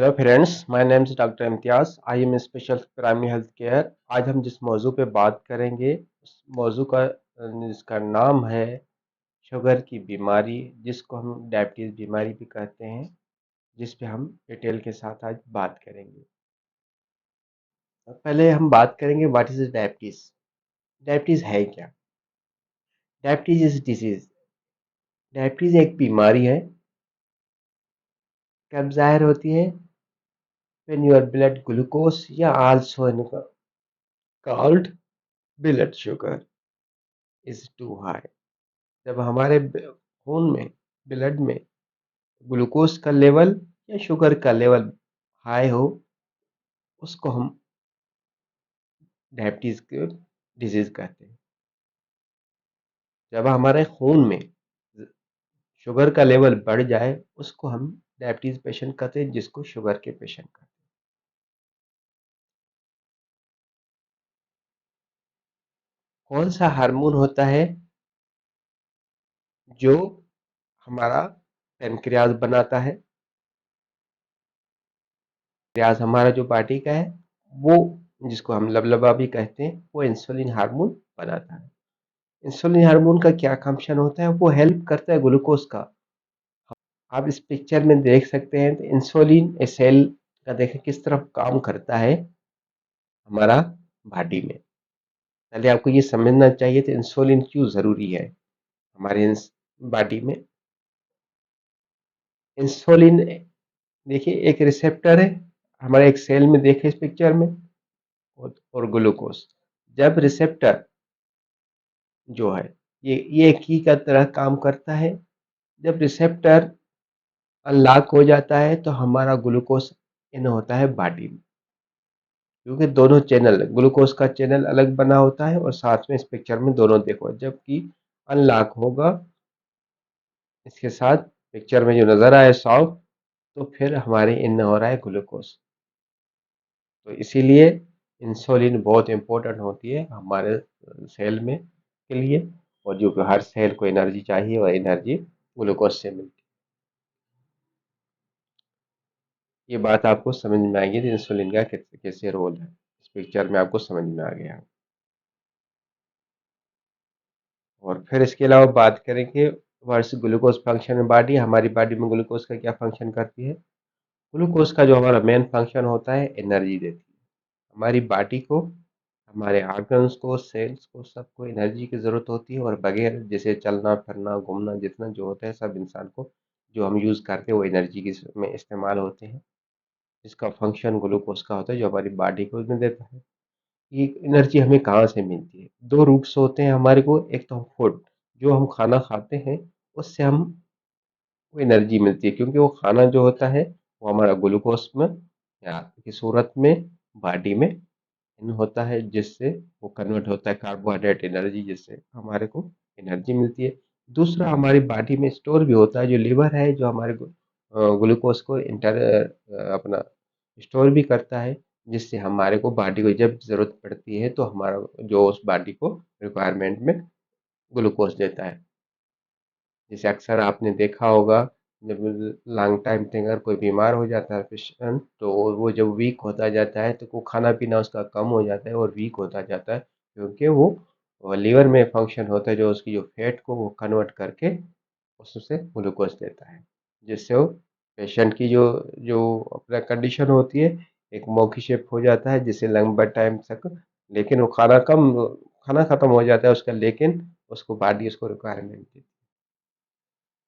Hello friends, my name is doctor Imtiaz. I am specialist primary health care. आज हम जिस मौजू पे बात करेंगे उस मौजू का जिसका नाम है शुगर की बीमारी, जिसको हम डायबिटीज़ बीमारी भी कहते हैं, जिस पे हम डिटेल के साथ आज बात करेंगे। पहले हम बात करेंगे व्हाट इज़ डायबिटीज़। डायबिटीज़ है क्या? Diabetes is disease. डायबिटीज़ एक बीमारी है। कब ज़ाहिर होती है? व्हेन योर ब्लड ग्लूकोज या also called blood sugar is too high. जब हमारे खून में, ब्लड में ग्लूकोज का लेवल या शुगर का लेवल हाई हो, उसको हम डायबिटीज के डिजीज कहते हैं। जब हमारे खून में शुगर का लेवल बढ़ जाए, उसको हम डायबिटीज पेशेंट कहते हैं, जिसको शुगर के पेशेंट कहते हैं। कौन सा हार्मोन होता है जो हमारा पेनक्रियाज बनाता है? पेनक्रियाज हमारा जो बॉडी का है, वो जिसको हम लबलबा भी कहते हैं, वो इंसुलिन हार्मोन बनाता है। इंसुलिन हार्मोन का क्या फंक्शन होता है? वो हेल्प करता है ग्लूकोज का। आप इस पिक्चर में देख सकते हैं तो इंसुलिन ए सेल का देखें किस तरह काम करता है हमारा बॉडी में। पहले आपको ये समझना चाहिए तो इंसुलिन क्यों जरूरी है हमारे बॉडी में। इंसुलिन देखिए एक रिसेप्टर है हमारे एक सेल में, देखे इस पिक्चर में, और ग्लूकोज। जब रिसेप्टर जो है ये की का तरह काम करता है। जब रिसेप्टर अनलॉक हो जाता है तो हमारा ग्लूकोज इन होता है बॉडी में, क्योंकि दोनों चैनल, ग्लूकोज का चैनल अलग बना होता है और साथ में इस पिक्चर में दोनों देखो। जबकि अनलॉक होगा इसके साथ, पिक्चर में जो नजर आए सॉफ्ट, तो फिर हमारे इन हो रहा है ग्लूकोज। तो इसीलिए इंसुलिन बहुत इंपॉर्टेंट होती है हमारे सेल में के लिए। और जो कि हर सेल को एनर्जी चाहिए और एनर्जी ग्लूकोज से मिलती है। ये बात आपको समझ में आएगी तो इंसुलिन का कैसे कैसे रोल है, इस पिक्चर में आपको समझ में आ गया। और फिर इसके अलावा बात करेंगे वर्स ग्लूकोज फंक्शन in बॉडी। हमारी बॉडी में ग्लूकोज का क्या फंक्शन करती है? ग्लूकोज का जो हमारा मेन फंक्शन होता है, एनर्जी देती है हमारी बॉडी को। हमारे ऑर्गन्स को, सेल्स को, सबको एनर्जी की ज़रूरत होती है। और बगैर जैसे चलना फिरना घूमना जितना जो होता है, सब इंसान को जो हम यूज़ करते हैं वो एनर्जी की में इस्तेमाल होते हैं। इसका फंक्शन ग्लूकोज का होता है जो हमारी बॉडी को में देता है। ये एनर्जी हमें कहाँ से मिलती है? दो रूट्स होते हैं हमारे को। एक तो फूड, जो हम खाना खाते हैं उससे हम वो एनर्जी मिलती है, क्योंकि वो खाना जो होता है वो हमारा ग्लूकोज में या की सूरत में बॉडी में इन होता है, जिससे वो कन्वर्ट होता है कार्बोहाइड्रेट एनर्जी, जिससे हमारे को एनर्जी मिलती है। दूसरा हमारी बॉडी में स्टोर भी होता है, जो लिवर है जो हमारे ग्लूकोज को अपना स्टोर भी करता है, जिससे हमारे को बॉडी को जब जरूरत पड़ती है तो हमारा जो उस बॉडी को रिक्वायरमेंट में ग्लूकोज देता है। जैसे अक्सर आपने देखा होगा, जब लॉन्ग टाइम तक अगर कोई बीमार हो जाता है पेशेंट, तो वो जब वीक होता जाता है तो वो खाना पीना उसका कम हो जाता है और वीक होता जाता है, क्योंकि वो लीवर में फंक्शन होता है जो उसकी जो फैट को वो कन्वर्ट करके उससे ग्लूकोज देता है, जिससे वो पेशेंट की जो जो अपना कंडीशन होती है एक मौखी शेप हो जाता है, जिससे लंबा टाइम तक, लेकिन वो खाना खत्म हो जाता है उसका, लेकिन उसको बॉडी उसको रिक्वायरमेंट देती है।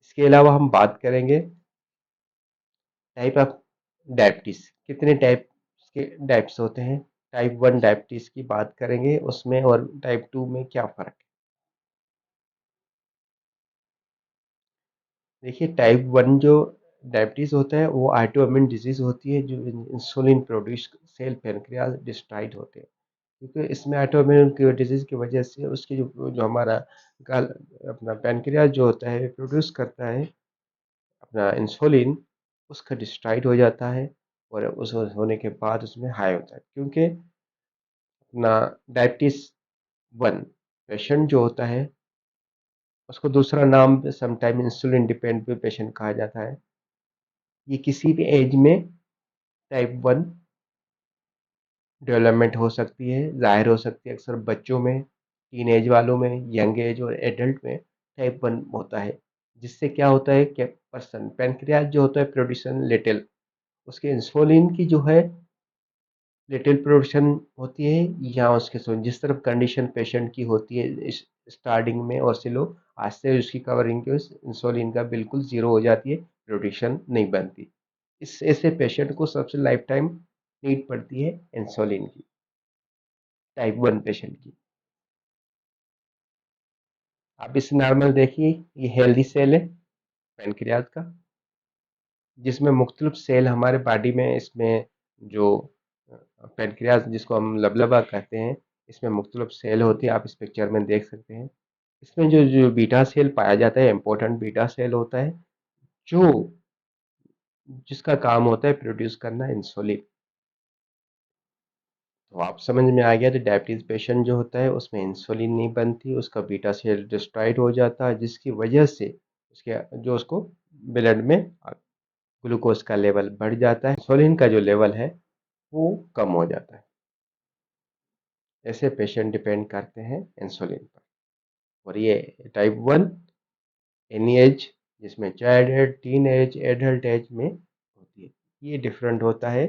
इसके अलावा हम बात करेंगे टाइप ऑफ डायबिटीज। कितने टाइप के डायबिटीज होते हैं? टाइप 1 डायबिटीज की बात करेंगे उसमें, और टाइप 2 में क्या फर्क है। देखिए टाइप 1 जो डायबिटीज होता है वो ऑटोइम्यून डिजीज होती है, जो insulin produce cell pancreas destroyed होते हैं, क्योंकि इसमें ऑटोइम्यून की डिजीज की वजह से उसकी जो जो हमारा अपना पेनक्रियाज जो होता है प्रोड्यूस करता है अपना इंसुलिन, उसका डिस्ट्रॉइड हो जाता है। और उस होने के बाद उसमें हाई होता है, क्योंकि अपना डायबिटीज 1 पेशेंट जो होता है उसको दूसरा नाम समटाइम इंसुलिन डिपेंडेंट पेशेंट कहा जाता है। ये किसी भी एज में टाइप 1 डेवलपमेंट हो सकती है, ज़ाहिर हो सकती है अक्सर बच्चों में, टीनेज वालों में, यंग एज और एडल्ट में टाइप 1 होता है। जिससे क्या होता है कि पर्सन पैनक्रियाज जो होता है प्रोड्यूसन लिटिल, उसके इंसुलिन की जो है लिटिल प्रोडक्शन होती है, या उसके जिस तरफ कंडीशन पेशेंट की होती है स्टार्टिंग में और स्लो, आस्ते उसकी कवरिंग के इंसुलिन का बिल्कुल जीरो हो जाती है, प्रोडक्शन नहीं बनती। इस ऐसे पेशेंट को सबसे लाइफ टाइम नीड पड़ती है इंसुलिन की, टाइप 1 पेशेंट की। आप इस नॉर्मल देखिए, ये हेल्दी सेल है पैनक्रियाज का, जिसमें मुख्तलिफ सेल हमारे बॉडी में, इसमें जो पैनक्रियाज जिसको हम लबलबा कहते हैं, इसमें मुख्तलिफ सेल होती है, आप इस पिक्चर में देख सकते हैं। इसमें जो जो बीटा सेल पाया जाता है, इंपॉर्टेंट बीटा सेल होता है, जो जिसका काम होता है प्रोड्यूस करना इंसुलिन। तो आप समझ में आ गया, तो डायबिटीज पेशेंट जो होता है उसमें इंसुलिन नहीं बनती, उसका बीटा सेल डिस्ट्रॉयड हो जाता है, जिसकी वजह से उसके जो उसको ब्लड में ग्लूकोज का लेवल बढ़ जाता है, इंसुलिन का जो लेवल है वो कम हो जाता है। ऐसे पेशेंट डिपेंड करते हैं इंसुलिन पर। और ये टाइप 1 एनी एज, जिसमें child age, teen age, adult age में होती है, ये डिफरेंट होता है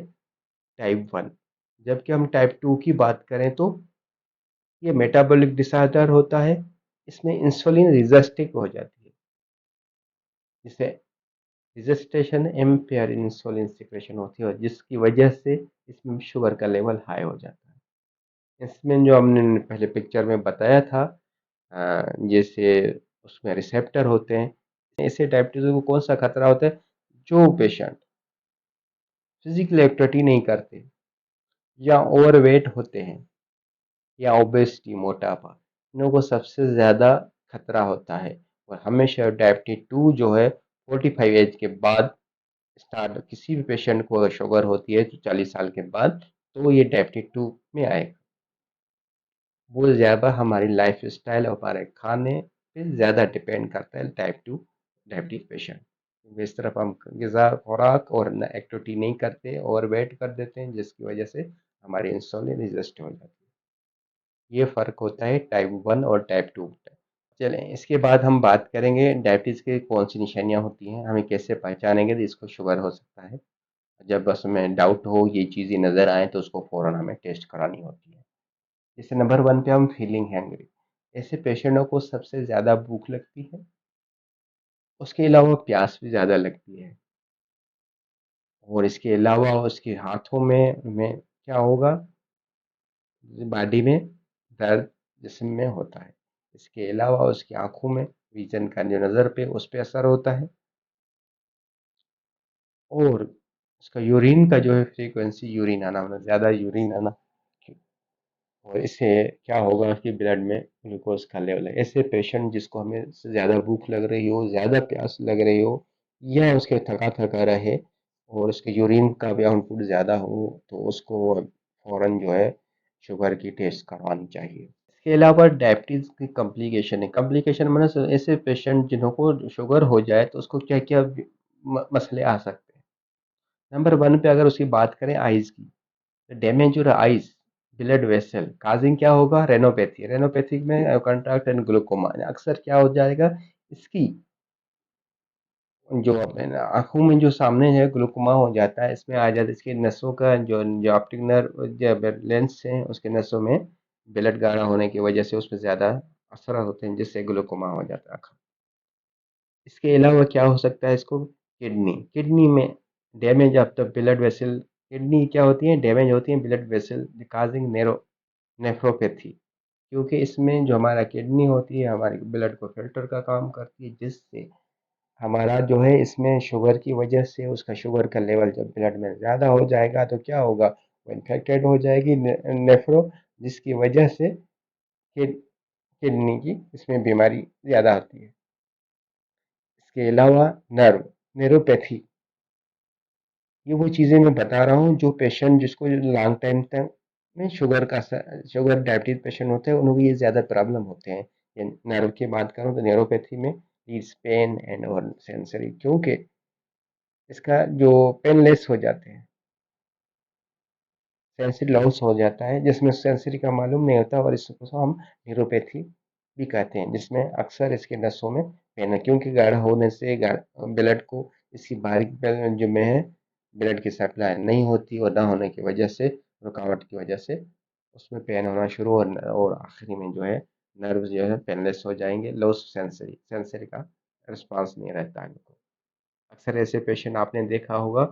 टाइप 1। जबकि हम टाइप 2 की बात करें तो ये मेटाबॉलिक डिसऑर्डर होता है, इसमें इंसुलिन रेजिस्टिक हो जाती है, जिसे रेजिस्टेशन इम्पेयर इंसुलिन सिक्रेशन होती है, और जिसकी वजह से इसमें शुगर का लेवल हाई हो जाता है। इसमें जो हमने पहले पिक्चर में बताया था, जैसे उसमें रिसेप्टर होते हैं, ऐसे डायबिटीज को कौन सा खतरा होता है, जो पेशेंट फिजिकल एक्टिविटी नहीं करते, या ओवरवेट होते हैं, या ओबेसिटी मोटापा, इन लोगों को सबसे ज़्यादा खतरा होता है। और हमेशा डायबिटीज 2 जो है 45 एज के बाद स्टार्ट, किसी भी पेशेंट को अगर शुगर होती है तो 40 साल के बाद, तो ये डायबिटीज 2 में आएगा। वो ज़्यादा हमारी लाइफ स्टाइल और हमारे खाने पे ज़्यादा डिपेंड करता है टाइप 2 डायबिटीज पेशेंट। इस तरफ हम ग़िज़ा खुराक और एक्टिविटी नहीं करते और वेट कर देते हैं, जिसकी वजह से हमारी इंसुलिन रेजिस्ट हो जाती है। ये फ़र्क होता है टाइप 1 और टाइप 2 का। चलें, इसके बाद हम बात करेंगे डायबिटीज़ की कौन सी निशानियाँ होती हैं, हमें कैसे पहचानेंगे कि इसको शुगर हो सकता है। जब बस हमें डाउट हो, ये चीज़ें नज़र आए, तो उसको फ़ौरन हमें टेस्ट करानी होती है। जैसे नंबर 1 पे हम फीलिंग हैंग्री, ऐसे पेशेंटों को सबसे ज़्यादा भूख लगती है, उसके अलावा प्यास भी ज़्यादा लगती है, और इसके अलावा उसके हाथों में क्या होगा, बॉडी में दर्द जिस्म में होता है। इसके अलावा उसकी आँखों में, विज़न का जो नज़र पे उस पे असर होता है, और उसका यूरिन का जो है फ्रीक्वेंसी, यूरिन आना, मतलब ज़्यादा यूरिन आना, और इससे क्या होगा कि ब्लड में ग्लूकोज का लेवल है। ऐसे पेशेंट जिसको हमें ज़्यादा भूख लग रही हो, ज़्यादा प्यास लग रही हो, या उसके थका थका रहे, और उसके यूरिन का भी आउटपुट ज़्यादा हो, तो उसको फ़ौरन जो है शुगर की टेस्ट करवानी चाहिए। इसके अलावा डायबिटीज़ की कॉम्प्लिकेशन है, कॉम्प्लिकेशन मतलब ऐसे पेशेंट जिनको शुगर हो जाए तो उसको क्या क्या मसले आ सकते हैं। नंबर 1 पे अगर उसकी बात करें आइज़ की, डैमेज और आइज ब्लड वेसल काजिंग क्या होगा, रेनोपैथी, रेनोपैथी में कंट्रैक्ट एंड ग्लूकोमा, अक्सर क्या हो जाएगा, इसकी जो अपने आंखों में जो सामने है ग्लूकोमा हो जाता है, इसमें आ जाता है, इसके नसों का जो ऑप्टिक नर्व जो लेंस है उसके नसों में ब्लड गाढ़ा होने की वजह से उसमें ज़्यादा असर होते हैं, जिससे ग्लूकोमा हो जाता है आँख। इसके अलावा क्या हो सकता है, इसको किडनी, किडनी में damage of the blood vessel, kidney क्या होती है, डैमेज होती है ब्लड वेसल काजिंग नेफ्रोपैथी, क्योंकि इसमें जो हमारा किडनी होती है हमारे ब्लड को फिल्टर का काम करती है, जिससे हमारा जो है इसमें शुगर की वजह से उसका शुगर का लेवल जब ब्लड में ज़्यादा हो जाएगा तो क्या होगा, वो इन्फेक्टेड हो जाएगी नेफ्रो, जिसकी वजह से किडनी की इसमें बीमारी ज़्यादा आती है। इसके अलावा न्यूरोपैथी, ये वो चीज़ें मैं बता रहा हूँ जो पेशेंट जिसको लॉन्ग टाइम तक में शुगर डायबिटीज पेशेंट होते हैं, उनको ये ज़्यादा प्रॉब्लम होते हैं। ये नर्व की बात करूँ तो न्यूरोपैथी में लीड्स पेन एंड और सेंसरी, क्योंकि इसका जो पेनलेस हो जाते हैं, सेंसरी लॉस हो जाता है, जिसमें सेंसरी का मालूम नहीं होता और इसको हम न्यूरोपैथी भी कहते हैं, जिसमें अक्सर इसके नसों में पेन है, क्योंकि गाढ़ा होने से ब्लड को इसकी बारीक जो में है ब्लड की सप्लाई नहीं होती और ना होने की वजह से, रुकावट की वजह से उसमें पेन होना शुरू और आखिरी में जो है नर्व जो है पेनलेस हो जाएंगे, लॉस सेंसरी सेंसरी का रिस्पॉन्स नहीं रहता है इनको। अक्सर ऐसे पेशेंट आपने देखा होगा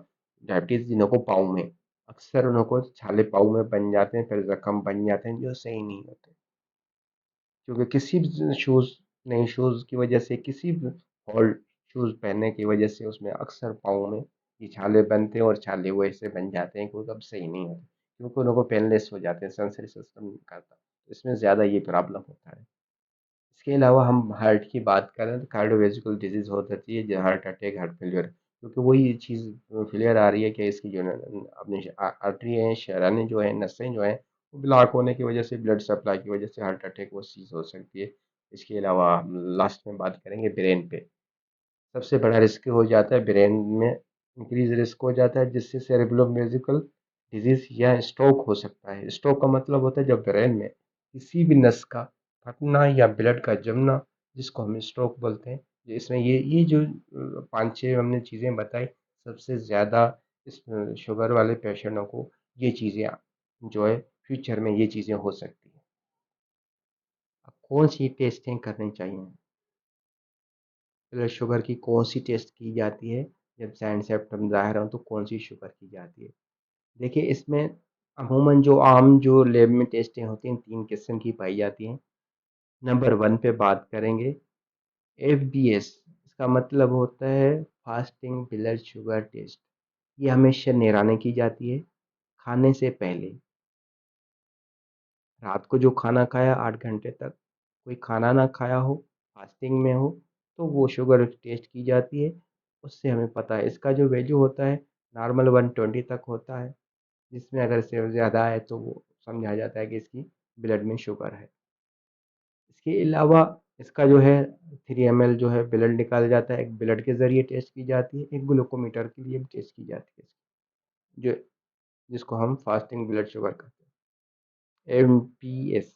डायबिटीज जिन्हों को पाँव में, अक्सर उन्हों को छाले पाँव में बन जाते हैं, फिर जख्म बन जाते हैं जो सही नहीं होते, क्योंकि किसी भी शूज नए शूज की वजह से, किसी भी ओल्ड शूज पहनने की वजह से उसमें अक्सर पाँव में ये छाले बनते हैं और छाले वैसे बन जाते हैं क्योंकि अब सही नहीं होते, क्योंकि उन लोगों को पेनलेस हो जाते हैं, सेंसरी सिस्टम नहीं करता, इसमें ज़्यादा ये प्रॉब्लम होता है। इसके अलावा हम हार्ट की बात करें तो कार्डियोवेस्कुलर डिजीज हो जाती है, जो हार्ट अटैक, हार्ट फेलियर, क्योंकि वही चीज़ फेलियर आ रही है कि इसकी जो अपनी आर्टरी है, शराने जो है, नसें जो हैं वो ब्लॉक होने की वजह से, ब्लड सप्लाई की वजह से हार्ट अटैक वो चीज़ हो सकती है। इसके अलावा लास्ट में बात करेंगे ब्रेन पे, सबसे बड़ा रिस्क हो जाता है ब्रेन में इंक्रीज रिस्क हो जाता है, जिससे सेरेब्रोम्यूजिकल डिजीज या स्ट्रोक हो सकता है। स्ट्रोक का मतलब होता है जब ब्रेन में किसी भी नस का फटना या ब्लड का जमना, जिसको हम स्ट्रोक बोलते हैं। इसमें ये जो पाँच छः हमने चीज़ें बताई, सबसे ज़्यादा इस शुगर वाले पेशेंटों को ये चीज़ें जो है फ्यूचर में ये चीज़ें हो सकती हैं। अब कौन सी टेस्टिंग करनी चाहिए, ब्लड शुगर की कौन सी टेस्ट की जाती है जब साइन सिम्टम ज़ाहिर हों, तो कौन सी शुगर की जाती है? देखिए इसमें अमूमन जो आम जो लैब में टेस्टें होती हैं 3 किस्म की पाई जाती हैं। नंबर 1 पे बात करेंगे, एफबीएस, इसका मतलब होता है फास्टिंग ब्लड शुगर टेस्ट। ये हमेशा निगरानी की जाती है खाने से पहले। रात को जो खाना खाया 8 घंटे तक कोई खाना ना खाया हो, फास्टिंग में हो, तो वो शुगर टेस्ट की जाती है। उससे हमें पता है इसका जो वैल्यू होता है नॉर्मल 120 तक होता है, जिसमें अगर इससे ज़्यादा है तो वो समझा जाता है कि इसकी ब्लड में शुगर है। इसके अलावा इसका जो है 3 ml जो है ब्लड निकाला जाता है, एक ब्लड के ज़रिए टेस्ट की जाती है, एक ग्लूकोमीटर के लिए भी टेस्ट की जाती है, जो जिसको हम फास्टिंग ब्लड शुगर कहते हैं, एमपीएस।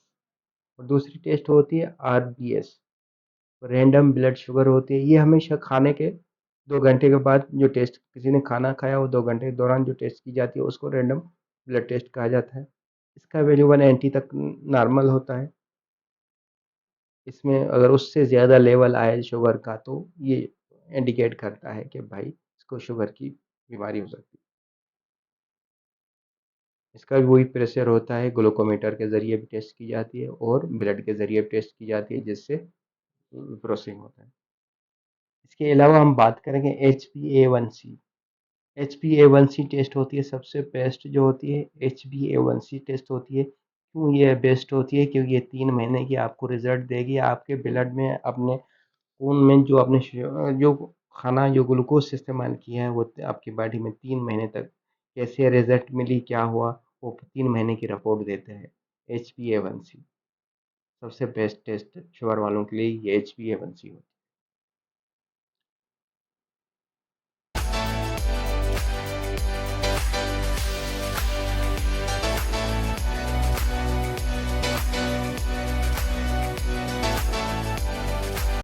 और दूसरी टेस्ट होती है आरबीएस, रैंडम ब्लड शुगर होती है। ये हमेशा खाने के 2 घंटे के बाद जो टेस्ट किसी ने खाना खाया वो 2 घंटे के दौरान जो टेस्ट की जाती है उसको रैंडम ब्लड टेस्ट कहा जाता है। इसका वैल्यू 180 तक नॉर्मल होता है। इसमें अगर उससे ज़्यादा लेवल आए शुगर का तो ये इंडिकेट करता है कि भाई इसको शुगर की बीमारी हो सकती है। इसका भी वही प्रेशर होता है, ग्लूकोमीटर के ज़रिए भी टेस्ट की जाती है और ब्लड के ज़रिए भी टेस्ट की जाती है, जिससे प्रोसिंग होता है। इसके अलावा हम बात करेंगे HbA1c। HbA1c टेस्ट होती है सबसे बेस्ट जो होती है, HbA1c टेस्ट होती है। क्यों ये बेस्ट होती है? क्योंकि ये 3 महीने की आपको रिजल्ट देगी, आपके ब्लड में अपने खून में जो आपने जो खाना जो ग्लूकोज इस्तेमाल किया है वो आपकी बॉडी में 3 महीने तक कैसे रिजल्ट मिली, क्या हुआ, वो 3 महीने की रिपोर्ट देते हैं। HbA1c सबसे बेस्ट टेस्ट शुगर वालों के लिए ये HbA1c होती है।